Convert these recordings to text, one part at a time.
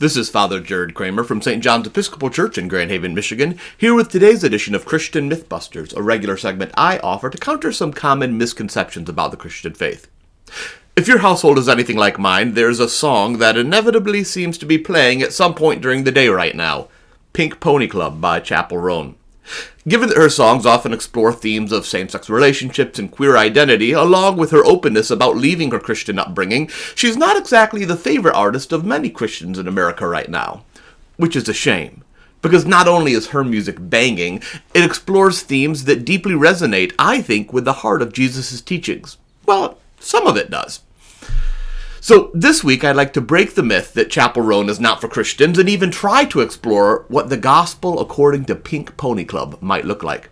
This is Father Jared Kramer from St. John's Episcopal Church in Grand Haven, Michigan, here with today's edition of Christian Mythbusters, a regular segment I offer to counter some common misconceptions about the Christian faith. If your household is anything like mine, there's a song that inevitably seems to be playing at some point during the day right now, Pink Pony Club by Chapel Roan. Given that her songs often explore themes of same-sex relationships and queer identity, along with her openness about leaving her Christian upbringing, she's not exactly the favorite artist of many Christians in America right now. Which is a shame, because not only is her music banging, it explores themes that deeply resonate, I think, with the heart of Jesus' teachings. Well, some of it does. So this week I'd like to break the myth that Chapel Roan is not for Christians and even try to explore what the gospel according to Pink Pony Club might look like.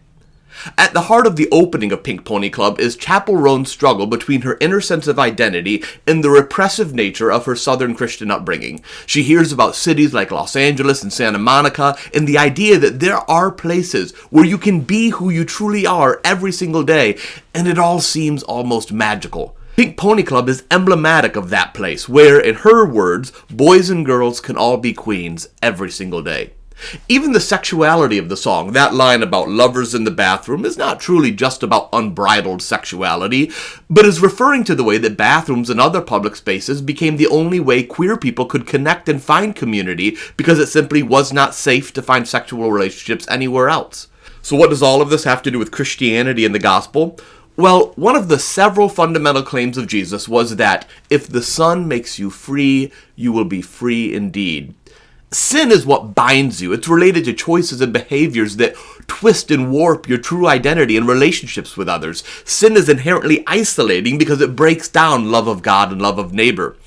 At the heart of the opening of Pink Pony Club is Chapel Roan's struggle between her inner sense of identity and the repressive nature of her Southern Christian upbringing. She hears about cities like Los Angeles and Santa Monica and the idea that there are places where you can be who you truly are every single day, and it all seems almost magical. Pink Pony Club is emblematic of that place where, in her words, boys and girls can all be queens every single day. Even the sexuality of the song, that line about lovers in the bathroom, is not truly just about unbridled sexuality, but is referring to the way that bathrooms and other public spaces became the only way queer people could connect and find community because it simply was not safe to find sexual relationships anywhere else. So what does all of this have to do with Christianity and the gospel? Well, one of the several fundamental claims of Jesus was that if the Son makes you free, you will be free indeed. Sin is what binds you. It's related to choices and behaviors that twist and warp your true identity and relationships with others. Sin is inherently isolating because it breaks down love of God and love of neighbor.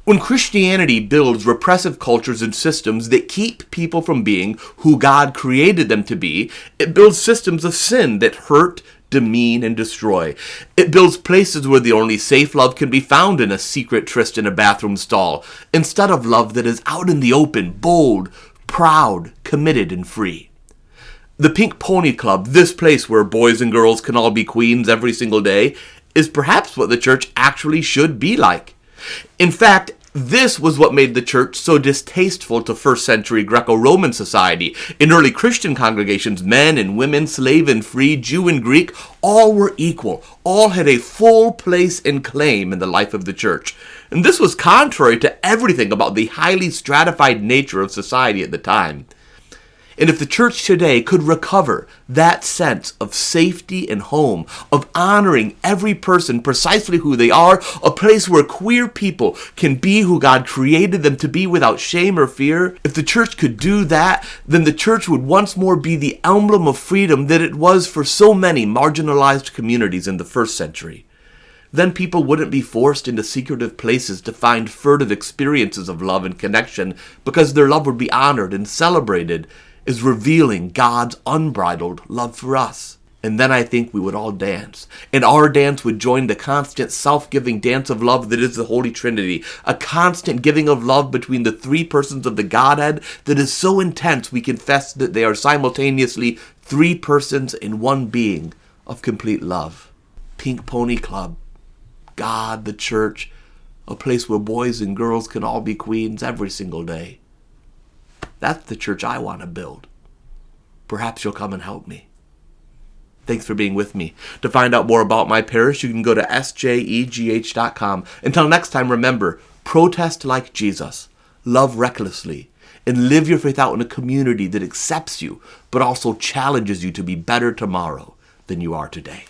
When Christianity builds repressive cultures and systems that keep people from being who God created them to be, it builds systems of sin that hurt, demean, and destroy. It builds places where the only safe love can be found in a secret tryst in a bathroom stall, instead of love that is out in the open, bold, proud, committed, and free. The Pink Pony Club, this place where boys and girls can all be queens every single day, is perhaps what the church actually should be like. In fact, this was what made the church so distasteful to first century Greco-Roman society. In early Christian congregations, men and women, slave and free, Jew and Greek, all were equal. All had a full place and claim in the life of the church. And this was contrary to everything about the highly stratified nature of society at the time. And if the church today could recover that sense of safety and home, of honoring every person precisely who they are, a place where queer people can be who God created them to be without shame or fear, if the church could do that, then the church would once more be the emblem of freedom that it was for so many marginalized communities in the first century. Then people wouldn't be forced into secretive places to find furtive experiences of love and connection because their love would be honored and celebrated is revealing God's unbridled love for us. And then I think we would all dance. And our dance would join the constant self-giving dance of love that is the Holy Trinity. A constant giving of love between the three persons of the Godhead that is so intense we confess that they are simultaneously three persons in one being of complete love. Pink Pony Club, God, the church, a place where boys and girls can all be queens every single day. That's the church I want to build. Perhaps you'll come and help me. Thanks for being with me. To find out more about my parish, you can go to sjegh.com. Until next time, remember, protest like Jesus, love recklessly, and live your faith out in a community that accepts you, but also challenges you to be better tomorrow than you are today.